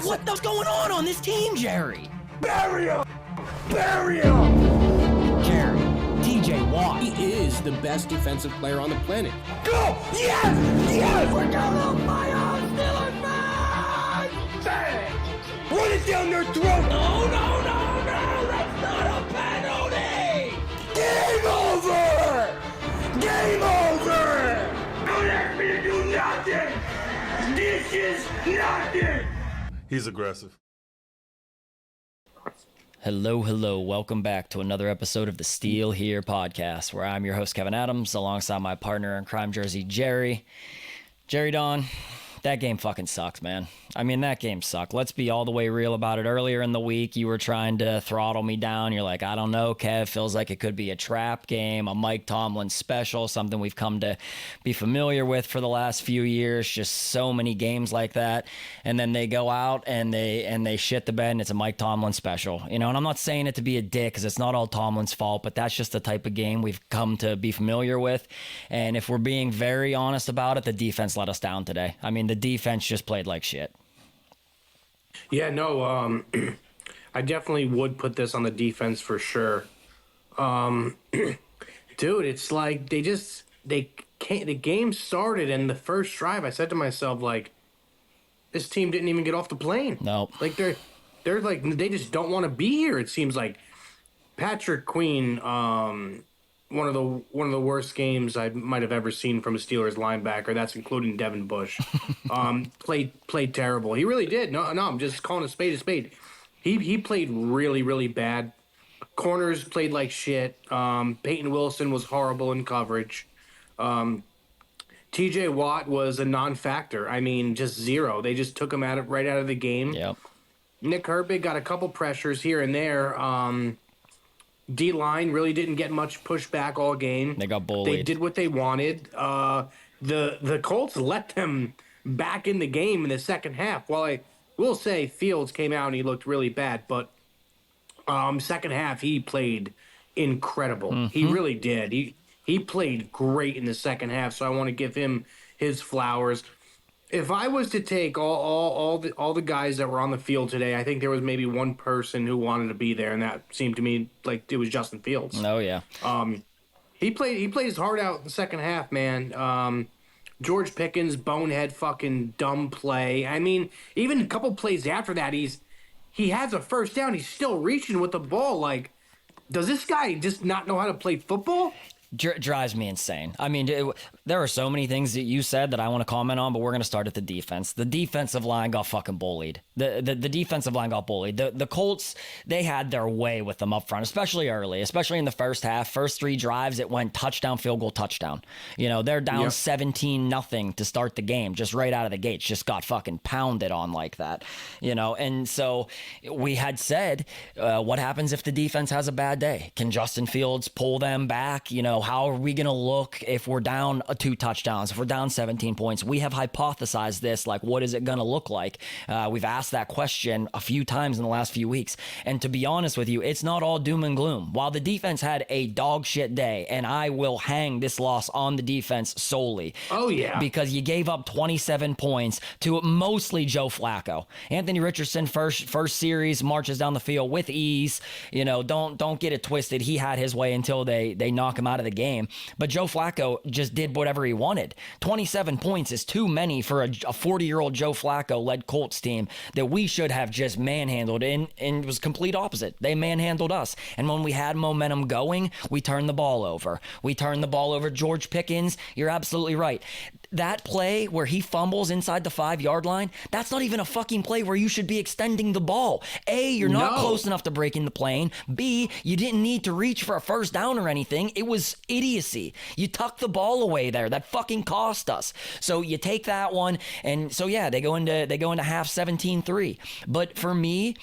What the fuck's going on this team, Jerry? Bury him! Bury him! Jerry, TJ Watt. He is the best defensive player on the planet. Go! Yes! Yes! We're down on fire! Steelers fans! Bang! Run it down their throat! No! That's not a penalty! Game over! Game over! Don't ask me to do nothing! This is nothing! He's aggressive. Hello. Welcome back to another episode of the Steel Here podcast, where I'm your host, Kevin Adams, alongside my partner in crime jersey, Jerry. Jerry Don, that game fucking sucked, man. I mean, that game sucked. Let's be all the way real about it. Earlier in the week, you were trying to throttle me down. You're like, I don't know, Kev. Feels like it could be a trap game, a Mike Tomlin special, something we've come to be familiar with for the last few years. Just so many games like that. And then they go out and they shit the bed, and it's a Mike Tomlin special. You know, and I'm not saying it to be a dick, because it's not all Tomlin's fault, but that's just the type of game we've come to be familiar with. And if we're being very honest about it, the defense let us down today. I mean, the defense just played like shit. Yeah, no, I definitely would put this on the defense for sure. Dude, it's like the game started, and the first drive, I said to myself, like, this team didn't even get off the plane. No. Like, they're like, they just don't want to be here, it seems like. Patrick Queen, one of the worst games I might have ever seen from a Steelers linebacker. That's including Devin Bush. Played terrible. He really did. No, I'm just calling a spade a spade. He played really, really bad. Corners played like shit. Peyton Wilson was horrible in coverage. TJ Watt was a non-factor. I mean, just zero. They just took him right out of the game. Yep. Nick Herbig got a couple pressures here and there. D-line really didn't get much pushback all game. They got bullied. They did what they wanted. The Colts let them back in the game in the second half. While I will say Fields came out and he looked really bad, but second half he played incredible. Mm-hmm. He really did. He played great in the second half, so I want to give him his flowers. If I was to take all the guys that were on the field today, I think there was maybe one person who wanted to be there, and that seemed to me like it was Justin Fields. Oh yeah. He played his heart out in the second half, man. George Pickens, bonehead fucking dumb play. I mean, even a couple plays after that, he has a first down. He's still reaching with the ball. Like, does this guy just not know how to play football? Drives me insane. I mean, there are so many things that you said that I want to comment on, but we're going to start at the defense. The defensive line got fucking bullied. The defensive line got bullied. The Colts, they had their way with them up front, especially early, especially in the first half. First three drives, it went touchdown, field goal, touchdown. You know, they're down 17-0 to start the game, just right out of the gates, just got fucking pounded on like that. You know, and so we had said, what happens if the defense has a bad day? Can Justin Fields pull them back? You know, how are we going to look if we're down 2 touchdowns, if we're down 17 points? We have hypothesized this, like, what is it going to look like? We've asked that question a few times in the last few weeks. And to be honest with you, it's not all doom and gloom. While the defense had a dog shit day, and I will hang this loss on the defense solely. Oh, yeah. Because you gave up 27 points to mostly Joe Flacco. Anthony Richardson, first series, marches down the field with ease. You know, don't get it twisted. He had his way until they knock him out of the game. But Joe Flacco just did whatever he wanted. 27 points is too many for a 40-year-old Joe Flacco-led Colts team that we should have just manhandled, and it was complete opposite. They manhandled us. And when we had momentum going, we turned the ball over. George Pickens, you're absolutely right. That play where he fumbles inside the 5-yard line, that's not even a fucking play where you should be extending the ball. A, you're not close enough to breaking the plane. B, you didn't need to reach for a first down or anything. It was idiocy. You tucked the ball away there. That fucking cost us. So you take that one, and so yeah, they go into half 17-3. But for me,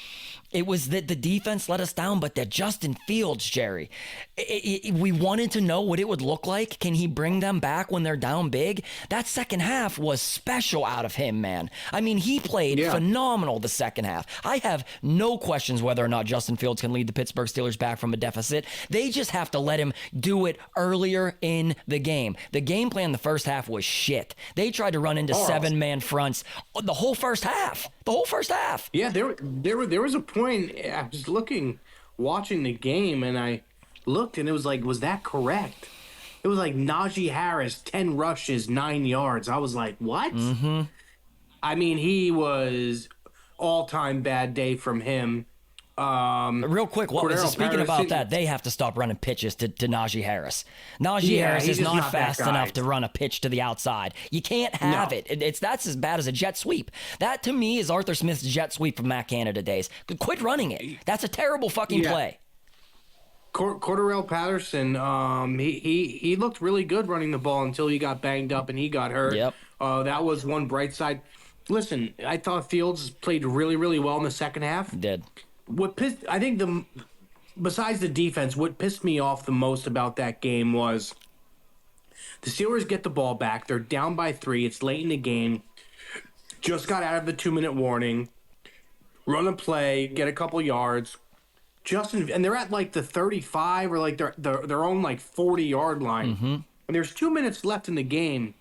it was that the defense let us down, but that Justin Fields, Jerry, we wanted to know what it would look like. Can he bring them back when they're down big? That that second half was special out of him, man. I mean, he played phenomenal the second half. I have no questions whether or not Justin Fields can lead the Pittsburgh Steelers back from a deficit. They just have to let him do it earlier in the game. The game plan the first half was shit. They tried to run into 7-man fronts the whole first half. Yeah, there was a point I was watching the game, and I looked, and it was like, was that correct? It was like Najee Harris, 10 rushes, 9 yards. I was like, what? Mm-hmm. I mean, he was all-time bad day from him. Real quick, speaking about that, they have to stop running pitches to Najee Harris. Najee Harris is not fast enough to run a pitch to the outside. You can't have it. That's as bad as a jet sweep. That, to me, is Arthur Smith's jet sweep from Matt Canada days. Quit running it. That's a terrible fucking play. Cordarrelle Patterson, he looked really good running the ball until he got banged up and he got hurt. Yep. That was one bright side. Listen, I thought Fields played really, really well in the second half. He did. Besides the defense, what pissed me off the most about that game was the Steelers get the ball back. They're down by 3. It's late in the game. Just got out of the 2-minute warning. Run a play, get a couple yards. And they're at like the 35 or like their own like 40-yard line. Mm-hmm. And there's 2 minutes left in the game.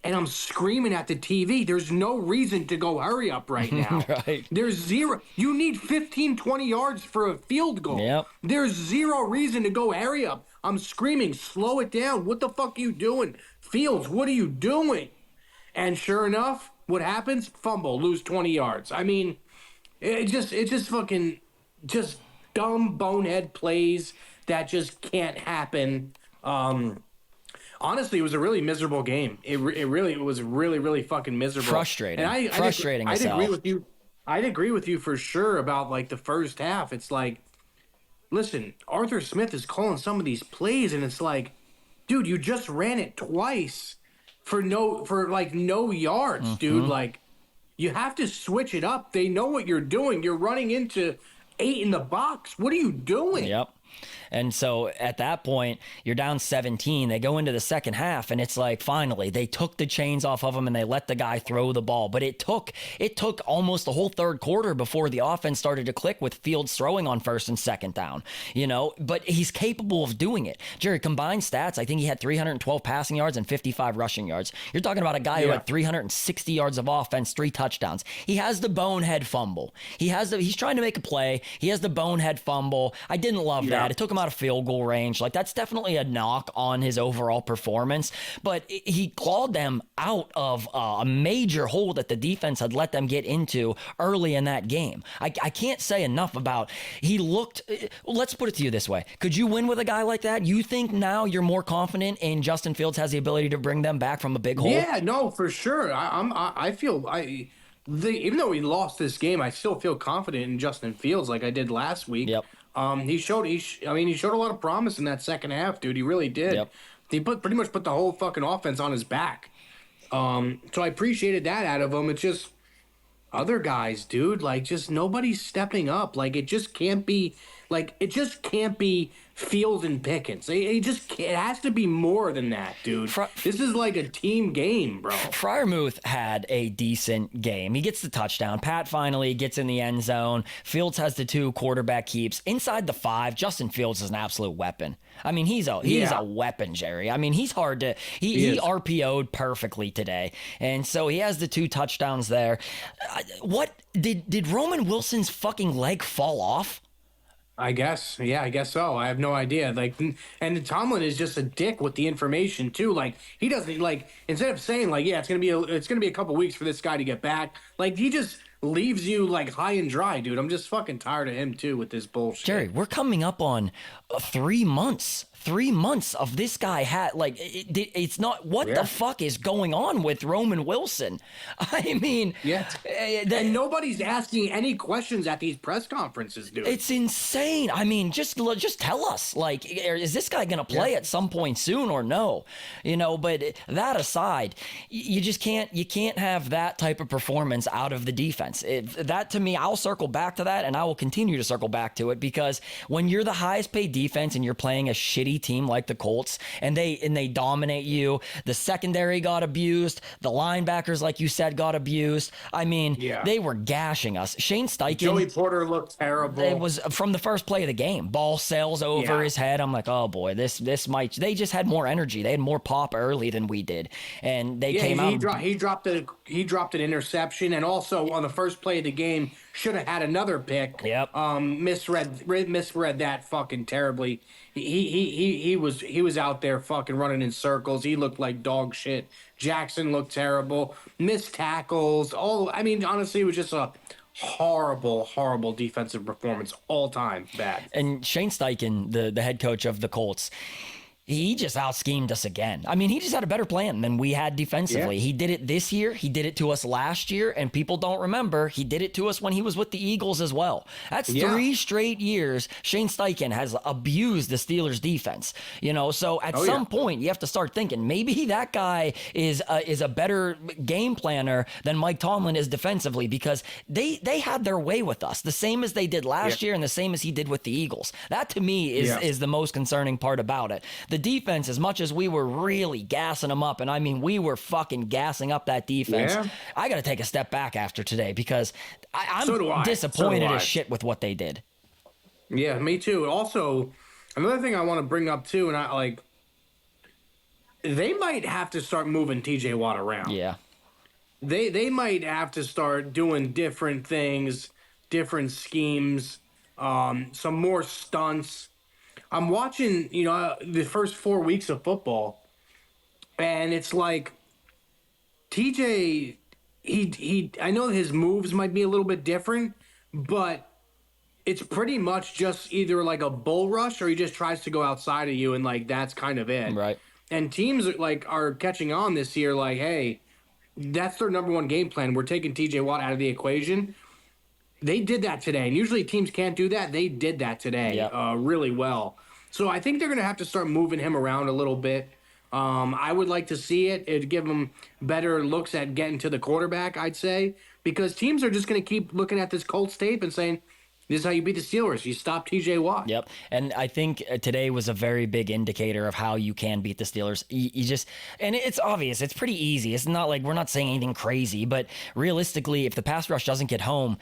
And I'm screaming at the TV. There's no reason to go hurry up right now. Right. There's zero. You need 15, 20 yards for a field goal. Yep. There's zero reason to go hurry up. I'm screaming, slow it down. What the fuck are you doing? Fields, what are you doing? And sure enough, what happens? Fumble, lose 20 yards. I mean, it just fucking just dumb bonehead plays that just can't happen. Honestly, it was a really miserable game. It was really, really fucking miserable. Frustrating. And I'd agree with you for sure about like the first half. It's like, listen, Arthur Smith is calling some of these plays, and it's like, dude, you just ran it twice for no yards, dude. Like, you have to switch it up. They know what you're doing. You're running into 8 in the box. What are you doing? Yep. And so at that point, you're down 17. They go into the second half, and it's like, finally, they took the chains off of him and they let the guy throw the ball. But it took almost the whole third quarter before the offense started to click with Fields throwing on first and second down, but he's capable of doing it. Jerry, combined stats, I think he had 312 passing yards and 55 rushing yards. You're talking about a guy who had 360 yards of offense, 3 touchdowns. He has the bonehead fumble. He's trying to make a play. He has the bonehead fumble. I didn't love that. It took him out of field goal range. Like, that's definitely a knock on his overall performance, but he clawed them out of a major hole that the defense had let them get into early in that game. I can't say enough about, let's put it to you this way. Could you win with a guy like that? You think now you're more confident in Justin Fields has the ability to bring them back from a big hole? Yeah, no, for sure. Even though he lost this game, I still feel confident in Justin Fields like I did last week. Yep. He showed a lot of promise in that second half, dude. He really did. Yep. He pretty much put the whole fucking offense on his back. So I appreciated that out of him. It's just other guys, dude. Like, just nobody's stepping up. Like, it just can't be Fields and Pickens. It has to be more than that, dude. This is like a team game, bro. Freiermuth had a decent game. He gets the touchdown. Pat finally gets in the end zone. Fields has the 2 quarterback keeps. Inside the 5, Justin Fields is an absolute weapon. I mean, he's a weapon, Jerry. I mean, he's hard to... He RPO'd perfectly today. And so he has the 2 touchdowns there. What? Did Roman Wilson's fucking leg fall off? I guess. Yeah, I guess so. I have no idea. Like, and Tomlin is just a dick with the information too. Like, he doesn't, like, instead of saying like, yeah, it's gonna be a couple weeks for this guy to get back. Like, he just leaves you like high and dry, dude. I'm just fucking tired of him too with this bullshit. Jerry, we're coming up on 3 months. 3 months of this guy it's not what the fuck is going on with Roman Wilson. I mean, and nobody's asking any questions at these press conferences, dude. It's insane. I mean, just tell us, like, is this guy going to play at some point soon or no? But that aside, you just can't have that type of performance out of the defense. defense. That to me, I'll circle back to that, and I will continue to circle back to it, because when you're the highest paid defense and you're playing a shitty team like the Colts, and they dominate you, the secondary got abused, the linebackers, like you said, got abused. I mean, they were gashing us. Shane Steichen, Joey Porter looked terrible. it was from the first play of the game. Ball sails over his head. I'm like, oh boy, this might. They just had more energy. They had more pop early than we did, and they came out. He dropped an interception, and also on the first play of the game should have had another pick. Yep. Misread that fucking terribly. He was out there fucking running in circles. He looked like dog shit. Jackson looked terrible. Missed tackles. Honestly, it was just a horrible defensive performance all time. Bad. And Shane Steichen, the head coach of the Colts, he just out-schemed us again. I mean, he just had a better plan than we had defensively. Yeah. He did it this year. He did it to us last year. And people don't remember, he did it to us when he was with the Eagles as well. That's 3 straight years Shane Steichen has abused the Steelers' defense. So at some point, you have to start thinking, maybe that guy is a better game planner than Mike Tomlin is defensively, because they had their way with us, the same as they did last year and the same as he did with the Eagles. That, to me, is the most concerning part about it. The defense, as much as we were really gassing them up, and I mean, we were fucking gassing up that defense, I got to take a step back after today, because I'm disappointed as shit with what they did. Yeah, me too. Also, another thing I want to bring up too, and they might have to start moving TJ Watt around. Yeah. They might have to start doing different things, different schemes, some more stunts. I'm watching, the first 4 weeks of football, and it's like TJ, I know his moves might be a little bit different, but it's pretty much just either like a bull rush, or he just tries to go outside of you, and like that's kind of it. Right. And teams are catching on this year, like, hey, that's their number one game plan. We're taking TJ Watt out of the equation. They did that today, and usually teams can't do that. They did that today really well. So I think they're going to have to start moving him around a little bit. I would like to see it. It'd give them better looks at getting to the quarterback, I'd say, because teams are just going to keep looking at this Colts tape and saying, this is how you beat the Steelers. You stop TJ Watt. Yep. And I think today was a very big indicator of how you can beat the Steelers. You just, and it's obvious. It's pretty easy. It's not like we're not saying anything crazy, but realistically, if the pass rush doesn't get home,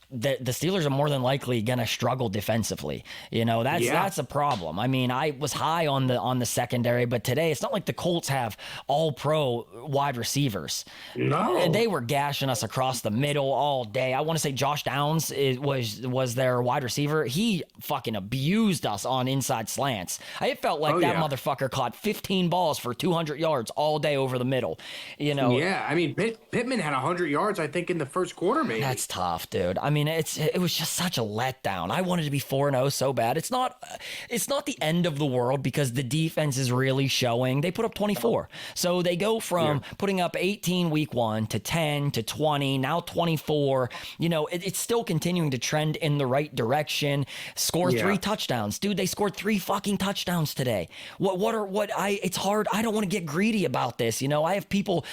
the Steelers are more than likely going to struggle defensively. That's a problem. I mean, I was high on the secondary, but today it's not like the Colts have all pro wide receivers. No. They were gashing us across the middle all day. I want to say Josh Downs was their wide receiver. He fucking abused us on inside slants. It felt like that motherfucker caught 15 balls for 200 yards all day over the middle. Yeah, I mean, Pittman had 100 yards, I think, in the first quarter, maybe. That's tough, dude. I mean, it was just such a letdown. I wanted to be 4-0 so bad. It's not the end of the world, because the defense is really showing. They put up 24. So they go from putting up 18 week 1 to 10 to 20, now 24. It's still continuing to trend in the right direction. Score 3 touchdowns. Dude, they scored 3 fucking touchdowns today. It's hard. I don't want to get greedy about this. I have people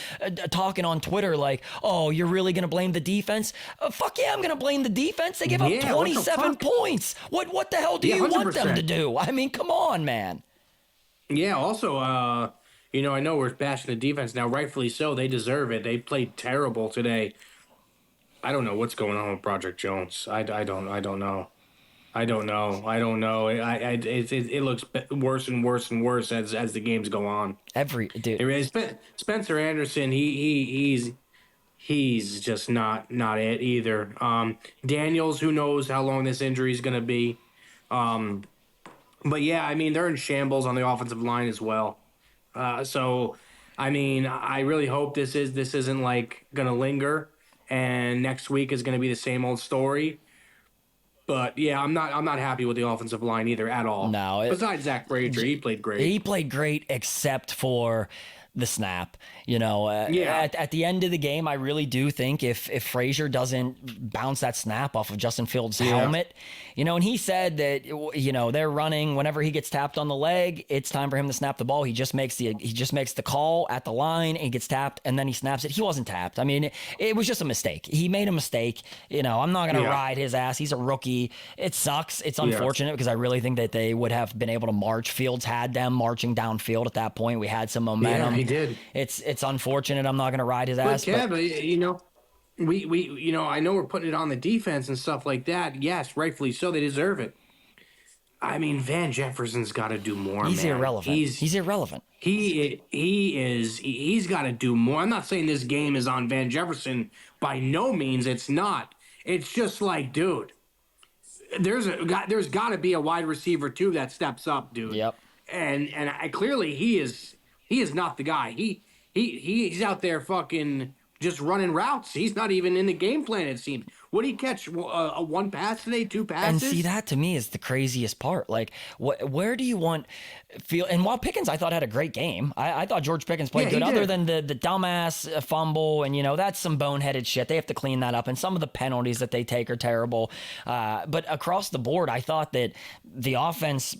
talking on Twitter like, oh, you're really going to blame the defense? Fuck yeah, I'm going to blame the defense. They give up 27 points. What the hell do you want them to do? I mean, come on, man. Yeah, also, I know we're bashing the defense now, rightfully so. They deserve it. They played terrible today. I don't know what's going on with Project Jones. I don't know. It looks worse and worse and worse as the games go on. Spencer Anderson, he's just not it either. Daniels, who knows how long this injury is going to be. But yeah, I mean, they're in shambles on the offensive line as well. So, I mean, I really hope this isn't like going to linger, and next week is going to be the same old story. But yeah, I'm not happy with the offensive line either at all. No. Besides Zach Brazier, he played great. He played great, except for the snap. At the end of the game, I really do think if Frazier doesn't bounce that snap off of Justin Fields' helmet, and he said that, they're running whenever he gets tapped on the leg, it's time for him to snap the ball. He just makes the call at the line and he gets tapped and then he snaps it. He wasn't tapped. I mean, it was just a mistake. He made a mistake. I'm not going to ride his ass. He's a rookie. It sucks. It's unfortunate because I really think that they would have been able to march. Fields had them marching downfield at that point. We had some momentum. Yeah, he did. It's unfortunate. I'm not going to ride his ass. But I know we're putting it on the defense and stuff like that. Yes, rightfully so. They deserve it. I mean, Van Jefferson's got to do more. He's irrelevant. He's irrelevant. He's got to do more. I'm not saying this game is on Van Jefferson. By no means, it's not. It's just like, dude, there's got to be a wide receiver too that steps up, dude. Yep. And clearly he is not the guy. He's out there fucking just running routes. He's not even in the game plan, it seems. What did he catch? A one pass today, two passes? And see, that to me is the craziest part. Like, where do you want feel? And while Pickens, I thought, had a great game. I thought George Pickens played good, other than the dumbass fumble. And, that's some boneheaded shit. They have to clean that up. And some of the penalties that they take are terrible. But across the board, I thought that the offense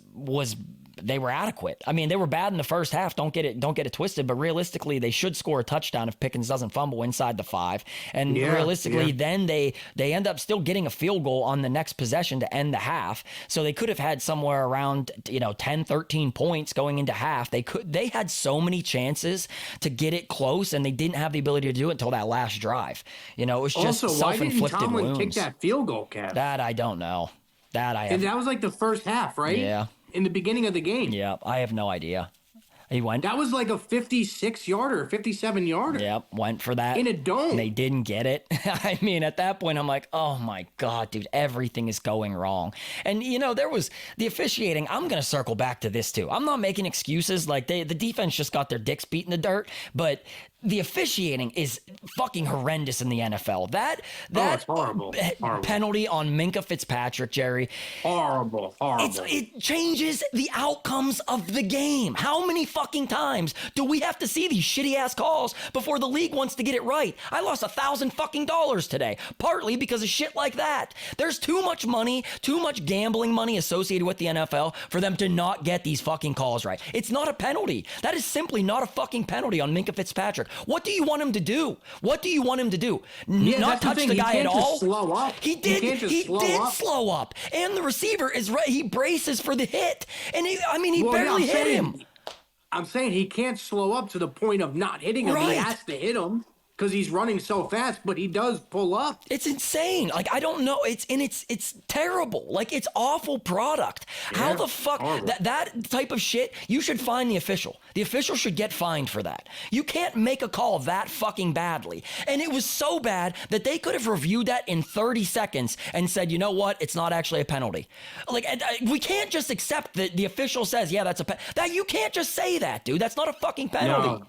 they were adequate. I mean, they were bad in the first half. Don't get it twisted. But realistically, they should score a touchdown if Pickens doesn't fumble inside the 5. And realistically, then they end up still getting a field goal on the next possession to end the half. So they could have had somewhere around 10, 13 points going into half. They had so many chances to get it close, and they didn't have the ability to do it until that last drive. It was just also, self-inflicted why didn't Tomlin wounds. kick that field goal, Kev? That I don't know. And that was like the first half, right? Yeah. In the beginning of the game. Yeah, I have no idea. He went. That was like a 56-yarder, 57-yarder. Yep, went for that. In a dome. They didn't get it. I mean, at that point, I'm like, oh my God, dude, everything is going wrong. And, there was the officiating. I'm going to circle back to this too. I'm not making excuses. Like, the defense just got their dicks beat in the dirt, but the officiating is fucking horrendous in the NFL. That it's horrible. Penalty on Minkah Fitzpatrick, Jerry. Horrible. It changes the outcomes of the game. How many fucking times do we have to see these shitty ass calls before the league wants to get it right? I lost $1,000 fucking dollars today, partly because of shit like that. There's too much money, too much gambling money associated with the NFL for them to not get these fucking calls right. It's not a penalty. That is simply not a fucking penalty on Minkah Fitzpatrick. What do you want him to do? Not touch the guy at all? Slow up. He did slow up. And the receiver is right. He braces for the hit. And he barely hit him. I'm saying he can't slow up to the point of not hitting him. Right. He has to hit him because he's running so fast, but he does pull up. It's insane. Like, I don't know. It's terrible. Like, it's awful product. How the fuck that type of shit, you should fine the official. The official should get fined for that. You can't make a call that fucking badly. And it was so bad that they could have reviewed that in 30 seconds and said, you know what? It's not actually a penalty. Like, we can't just accept that the official says, yeah, that's a penalty. That you can't just say that, dude. That's not a fucking penalty. No.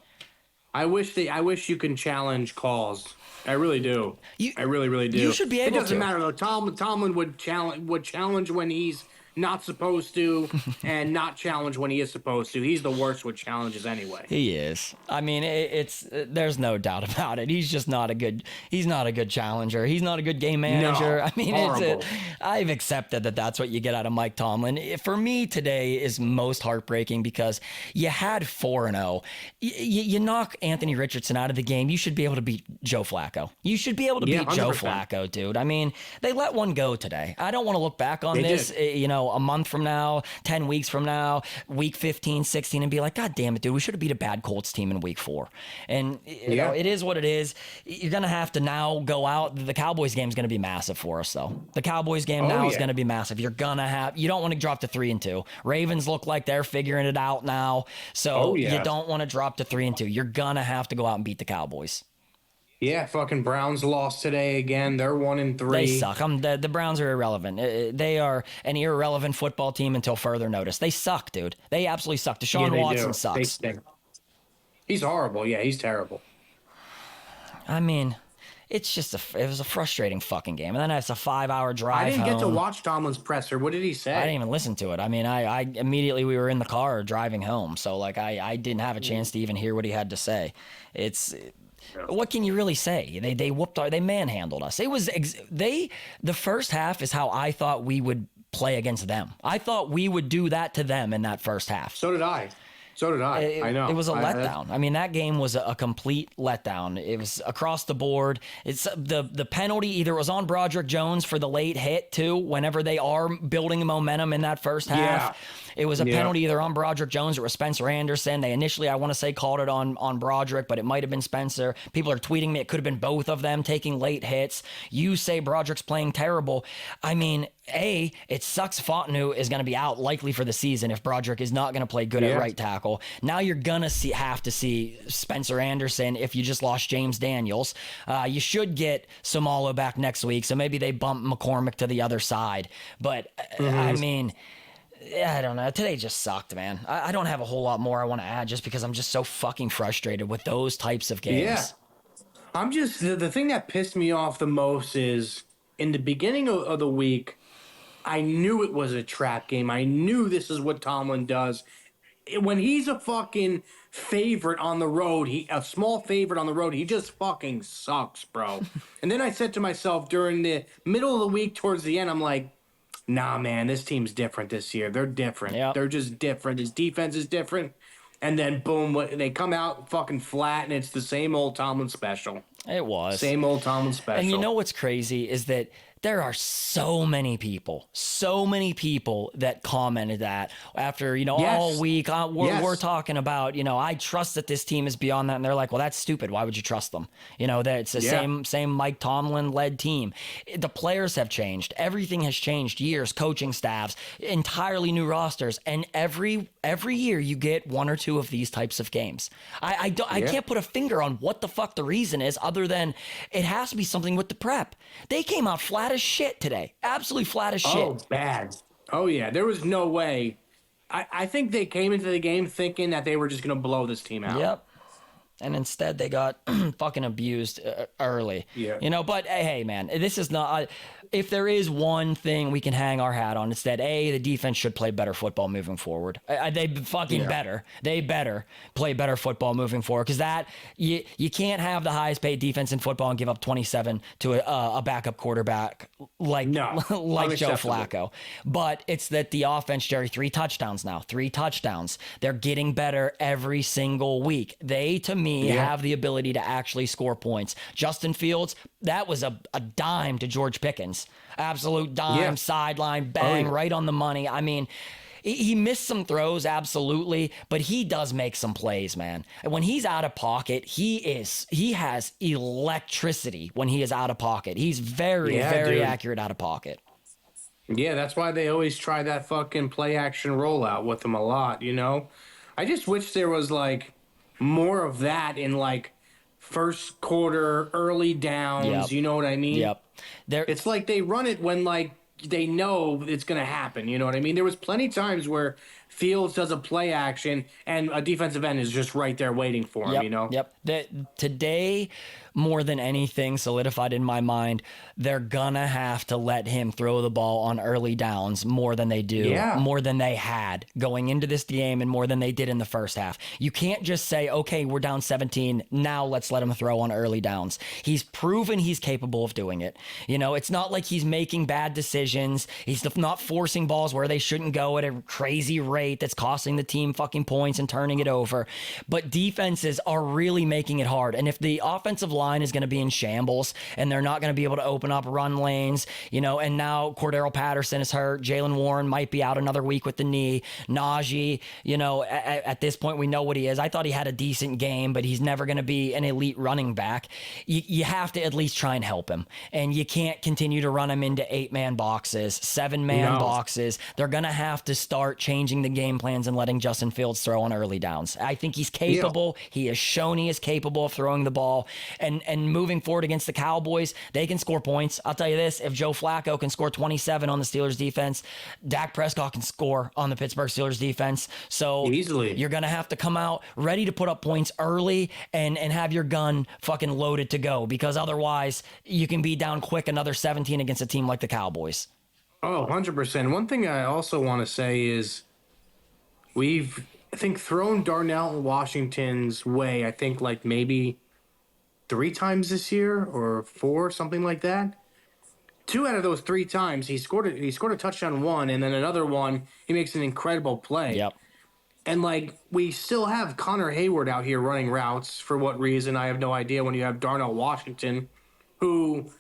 I wish you can challenge calls. I really do. I really, really do. You should be able to. It doesn't matter though. Tomlin would challenge when he's not supposed to, and not challenge when he is supposed to. He's the worst with challenges anyway. He is. I mean, there's no doubt about it. He's just not a good challenger. He's not a good game manager. No, I mean, I've accepted that that's what you get out of Mike Tomlin. For me, today is most heartbreaking because you had 4-0. You knock Anthony Richardson out of the game. You should be able to beat Joe Flacco. You should be able to beat 100%. Joe Flacco, dude. I mean, they let one go today. I don't want to look back on this, a month from now, 10 weeks from now, week 15, 16, and be like, God damn it, dude, we should have beat a bad Colts team in week 4. And you know, it is what it is. You're going to have to now go out. The Cowboys game is going to be massive for us, though. The Cowboys game is going to be massive. You don't want to drop to 3-2. Ravens look like they're figuring it out now. So you don't want to drop to 3-2. You're going to have to go out and beat the Cowboys. Yeah, fucking Browns lost today again. They're 1-3. They suck. The Browns are irrelevant. They are an irrelevant football team until further notice. They suck, dude. They absolutely suck. Deshaun Watson sucks. They stink. He's horrible. Yeah, he's terrible. I mean, it was a frustrating fucking game. And then it's a 5-hour drive I didn't get to home. watch Tomlin's presser. What did he say? I didn't even listen to it. I mean, I immediately we were in the car driving home, so like I didn't have a chance to even hear what he had to say. What can you really say? They whooped they manhandled us. It was the first half is how I thought we would play against them. I thought we would do that to them in that first half. So did I. I know. It was a letdown. I mean, that game was a complete letdown. It was across the board. It's the penalty either was on Broderick Jones for the late hit too. Whenever they are building momentum in that first half, it was a penalty either on Broderick Jones or it was Spencer Anderson. They initially, I want to say, called it on Broderick, but it might have been Spencer. People are tweeting me it could have been both of them taking late hits. You say Broderick's playing terrible. I mean, it sucks Fontenot is going to be out likely for the season if Broderick is not going to play good at right tackle. Now you're going to have to see Spencer Anderson if you just lost James Daniels. You should get Somalo back next week, so maybe they bump McCormick to the other side. But, I mean, I don't know. Today just sucked, man. I don't have a whole lot more I want to add just because I'm just so fucking frustrated with those types of games. Yeah. I'm just, the thing that pissed me off the most is in the beginning of the week, I knew it was a trap game. I knew this is what Tomlin does. When he's a fucking favorite on the road, a small favorite on the road, he just fucking sucks, bro. And then I said to myself during the middle of the week towards the end, I'm like, nah, man, this team's different this year. They're different. Yep. They're just different. His defense is different. And then, boom, they come out fucking flat, and it's the same old Tomlin special. It was. Same old Tomlin special. And you know what's crazy is that there are so many people that commented that after, all week, we're talking about, I trust that this team is beyond that. And they're like, well, that's stupid. Why would you trust them? That it's the same Mike Tomlin led team. The players have changed. Everything has changed. Years, coaching staffs, entirely new rosters. And every year you get one or two of these types of games. I can't put a finger on what the fuck the reason is other than it has to be something with the prep. They came out flat as shit today. Absolutely flat as shit. Oh, bad. Oh, yeah. There was no way. I think they came into the game thinking that they were just going to blow this team out. Yep. And instead they got fucking abused early. Yeah. But hey, man, this is not... if there is one thing we can hang our hat on, it's that the defense should play better football moving forward. They fucking better. They better play better football moving forward because that you can't have the highest paid defense in football and give up 27 to a backup quarterback like Joe Flacco. But it's that the offense, Jerry, 3 touchdowns now. 3 touchdowns. They're getting better every single week. They, to me, have the ability to actually score points. Justin Fields, that was a dime to George Pickens. Absolute dime, sideline, bang, right on the money. I mean, he missed some throws, absolutely, but he does make some plays, man. When he's out of pocket, he has electricity when he is out of pocket. He's very accurate out of pocket. Yeah, that's why they always try that fucking play action rollout with him a lot, I just wish there was like more of that in like first quarter, early downs, you know what I mean? Yep. It's like they run it when like they know it's going to happen, you know what I mean? There was plenty times where Fields does a play action and a defensive end is just right there waiting for him, Yep. Today, more than anything solidified in my mind, they're gonna have to let him throw the ball on early downs more than they do, more than they had going into this game and more than they did in the first half. You can't just say, okay, we're down 17, now let's let him throw on early downs. He's proven he's capable of doing it. It's not like he's making bad decisions. He's not forcing balls where they shouldn't go at a crazy rate that's costing the team fucking points and turning it over. But defenses are really making it hard. And if the offensive line is going to be in shambles and they're not going to be able to open up run lanes, and now Cordero Patterson is hurt. Jalen Warren might be out another week with the knee. Najee, at this point we know what he is. I thought he had a decent game, but he's never going to be an elite running back. You have to at least try and help him. And you can't continue to run him into 8-man boxes, 7-man boxes. They're going to have to start changing the game plans and letting Justin Fields throw on early downs. I think he's capable. He has shown he is capable of throwing the ball. And and moving forward against the Cowboys, they can score points. I'll tell you this, if Joe Flacco can score 27 on the Steelers defense, Dak Prescott can score on the Pittsburgh Steelers defense. So Easily. you're going to have to come out ready to put up points early and have your gun fucking loaded to go, because otherwise you can be down quick another 17 against a team like the Cowboys. Oh, 100%. One thing I also want to say is we've, I think, thrown Darnell Washington's way, I think, like maybe 3 times this year or 4, something like that. 2 out of those 3 times, he scored a touchdown one, and then another one, he makes an incredible play. Yep. And, like, we still have Connor Hayward out here running routes. For what reason, I have no idea, when you have Darnell Washington, who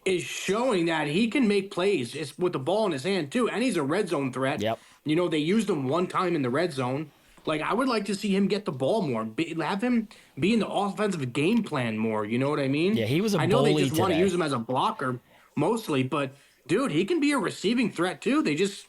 is showing that he can make plays with the ball in his hand, too. And he's a red zone threat. Yep. You know, they used him one time in the red zone. Like, I would like to see him get the ball more. Have him be in the offensive game plan more. You know what I mean? Yeah, he was a I know they bully just want to today. use him as a blocker mostly, but, dude, he can be a receiving threat, too. They just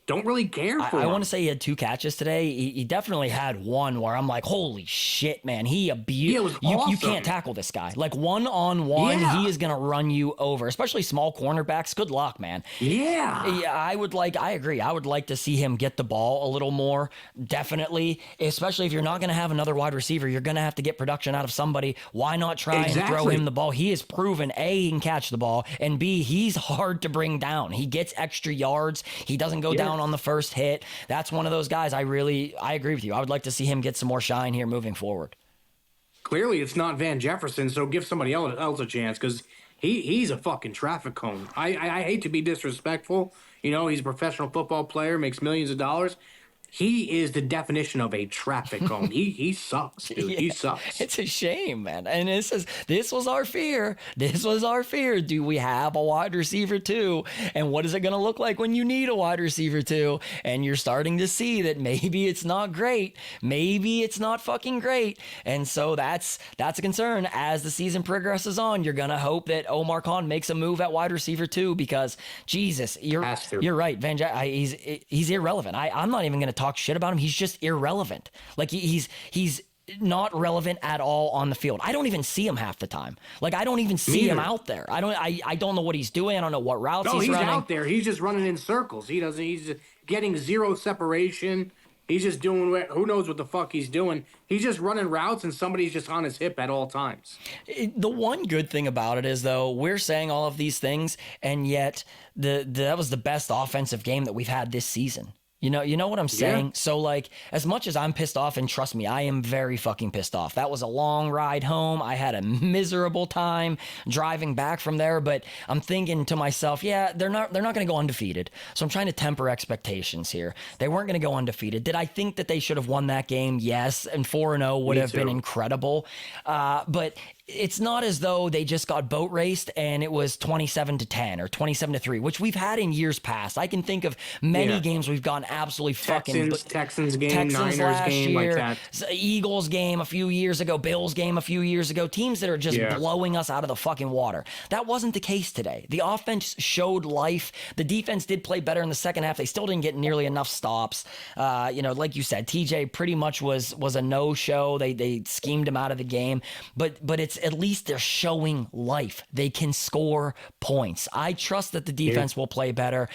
don't really care for I him. want to say he had 2 catches today. He definitely had one where I'm like, holy shit, man. He abused. Yeah, it was You awesome. can't tackle this guy. Like, one-on-one, Yeah. he is going to run you over, especially small cornerbacks. Good luck, man. Yeah. Yeah, I agree. I would like to see him get the ball a little more, definitely, especially if you're not going to have another wide receiver. You're going to have to get production out of somebody. Why not try and throw Exactly. him the ball? He has proven, A, he can catch the ball, and B, he's hard to bring down. He gets extra yards. He doesn't go down on the first hit. That's one of those guys I agree with you. I would like to see him get some more shine here moving forward. Clearly, it's not Van Jefferson, so give somebody else a chance, because he's a fucking traffic cone. I hate to be disrespectful. You know, he's a professional football player, makes millions of dollars. He is the definition of a traffic cone. He sucks, dude. He sucks. It's a shame, man. And this was our fear. This was our fear. Do we have a wide receiver too? And what is it going to look like when you need a wide receiver too? And you're starting to see that maybe it's not great. Maybe it's not fucking great. And so that's a concern. As the season progresses on, you're going to hope that Omar Khan makes a move at wide receiver too, because Jesus, you're right. He's irrelevant. I'm not even going to talk shit about him. He's just irrelevant. Like he's not relevant at all on the field. I don't even see him half the time. Like I don't even see him out there. I don't know what he's doing. I don't know what routes he's running. He's out there. He's just running in circles. He's getting zero separation. He's just doing who knows what the fuck he's doing. He's just running routes and somebody's just on his hip at all times. The one good thing about it is, though, we're saying all of these things, and yet that was the best offensive game that we've had this season. You know what I'm saying? Yeah. So, like, as much as I'm pissed off, and trust me, I am very fucking pissed off. That was a long ride home. I had a miserable time driving back from there, but I'm thinking to myself, yeah, they're not going to go undefeated. So I'm trying to temper expectations here. They weren't going to go undefeated. Did I think that they should have won that game? Yes, and 4-0 would have been incredible. But it's not as though they just got boat raced and it was 27-10 or 27-3, which we've had in years past. I can think of many games we've gotten absolutely Texans game, Texans Niners last game, year, like that. Eagles game a few years ago, Bills game a few years ago, teams that are just blowing us out of the fucking water. That wasn't the case today. The offense showed life. The defense did play better in the second half. They still didn't get nearly enough stops. Like you said, TJ pretty much was a no-show. They schemed him out of the game, but it's at least they're showing life. They can score points. I trust that the defense will play better.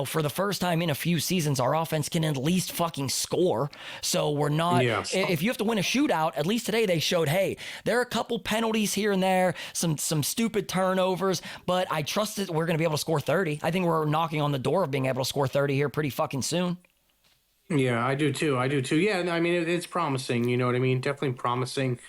For the first time in a few seasons, our offense can at least fucking score. So we're not, if you have to win a shootout, at least today they showed, hey, there are a couple penalties here and there, some stupid turnovers, but I trust that we're going to be able to score 30. I think we're knocking on the door of being able to score 30 here pretty fucking soon. Yeah, I do too. Yeah, I mean, it's promising. You know what I mean? Definitely promising.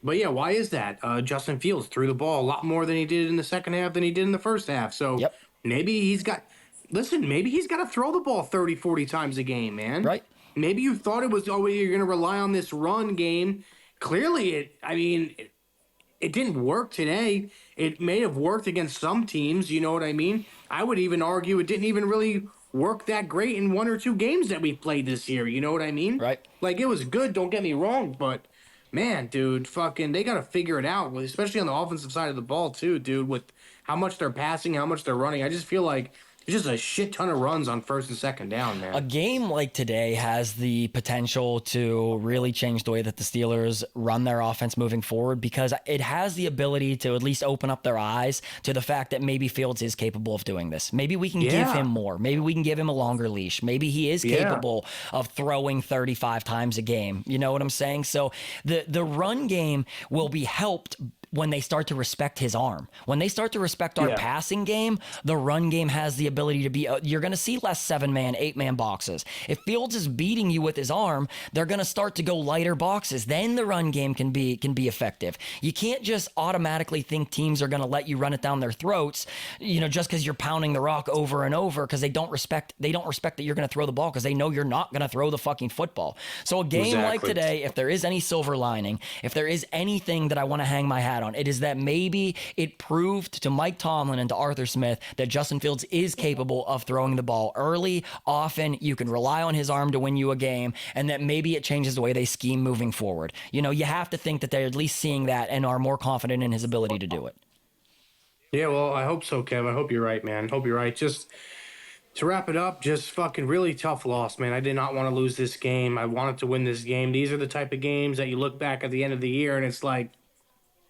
But yeah, why is that? Justin Fields threw the ball a lot more than he did in the second half than he did in the first half. So maybe he's got to throw the ball 30, 40 times a game, man. Right. Maybe you thought it was, you're going to rely on this run game. Clearly, it didn't work today. It may have worked against some teams, you know what I mean? I would even argue it didn't even really work that great in 1 or 2 games that we played this year, you know what I mean? Right. Like, it was good, don't get me wrong, but man, dude, fucking, they got to figure it out, especially on the offensive side of the ball, too, dude, with how much they're passing, how much they're running. I just feel like just a shit ton of runs on first and second down, man. A game like today has the potential to really change the way that the Steelers run their offense moving forward, because it has the ability to at least open up their eyes to the fact that maybe Fields is capable of doing this. Maybe we can give him more. Maybe we can give him a longer leash. Maybe he is capable of throwing 35 times a game. You know what I'm saying? So the run game will be helped when they start to respect his arm. When they start to respect our passing game, the run game has the ability to be, you're going to see less 7-man, 8-man boxes. If Fields is beating you with his arm, they're going to start to go lighter boxes. Then the run game can be effective. You can't just automatically think teams are going to let you run it down their throats, just because you're pounding the rock over and over, because they don't respect that you're going to throw the ball, because they know you're not going to throw the fucking football. So a game like today, if there is any silver lining, if there is anything that I want to hang my hat on, it is that maybe it proved to Mike Tomlin and to Arthur Smith that Justin Fields is capable of throwing the ball early, often. You can rely on his arm to win you a game, and that maybe it changes the way they scheme moving forward. You have to think that they're at least seeing that and are more confident in his ability to do it. Yeah, well, I hope so, Kev. I hope you're right, man. Hope you're right. Just to wrap it up, just fucking really tough loss, man. I did not want to lose this game. I wanted to win this game. These are the type of games that you look back at the end of the year and it's like,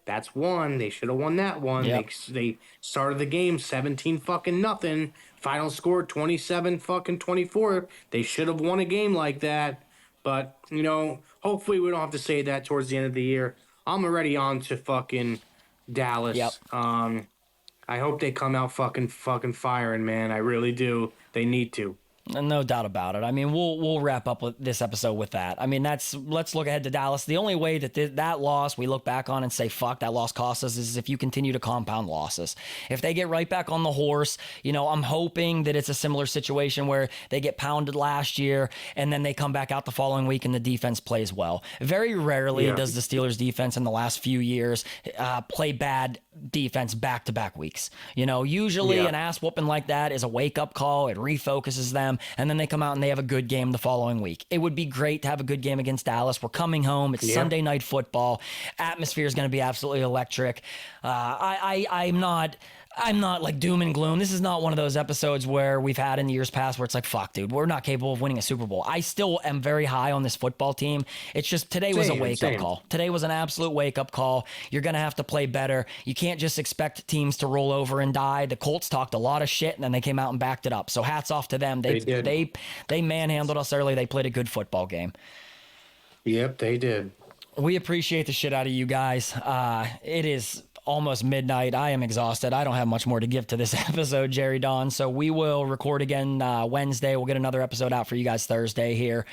that's one. They should have won that one. Yep. They started the game 17 fucking nothing. Final score 27 fucking 24. They should have won a game like that. But, hopefully we don't have to say that towards the end of the year. I'm already on to fucking Dallas. Yep. I hope they come out fucking firing, man. I really do. They need to. No doubt about it. I mean, we'll wrap up with this episode with that. I mean, let's look ahead to Dallas. The only way that that loss we look back on and say, fuck, that loss cost us, is if you continue to compound losses. If they get right back on the horse, I'm hoping that it's a similar situation where they get pounded last year and then they come back out the following week and the defense plays well. Very rarely does the Steelers defense in the last few years play bad defense back-to-back weeks. Usually an ass whooping like that is a wake-up call. It refocuses them, and then they come out and they have a good game the following week. It would be great to have a good game against Dallas. We're coming home. It's Sunday night football. Atmosphere is going to be absolutely electric. I'm not like doom and gloom. This is not one of those episodes where we've had in the years past where it's like, fuck, dude, we're not capable of winning a Super Bowl. I still am very high on this football team. It's just today was a wake-up call. Today was an absolute wake-up call. You're going to have to play better. You can't just expect teams to roll over and die. The Colts talked a lot of shit, and then they came out and backed it up. So hats off to them. They manhandled us early. They played a good football game. Yep, they did. We appreciate the shit out of you guys. It is almost midnight. I am exhausted. I don't have much more to give to this episode, Jerry Don. So we will record again Wednesday. We'll get another episode out for you guys Thursday here.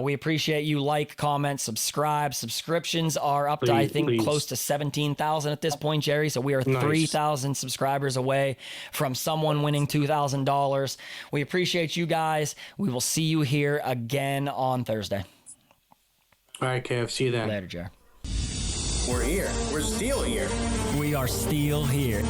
We appreciate you. Like, comment, subscribe. Subscriptions are up to, I think, close to 17,000 at this point, Jerry. So we are 3,000 subscribers away from someone winning $2,000. We appreciate you guys. We will see you here again on Thursday. All right, Kev. See you then. Later, Jerry. We're here. We're still here. We are still here.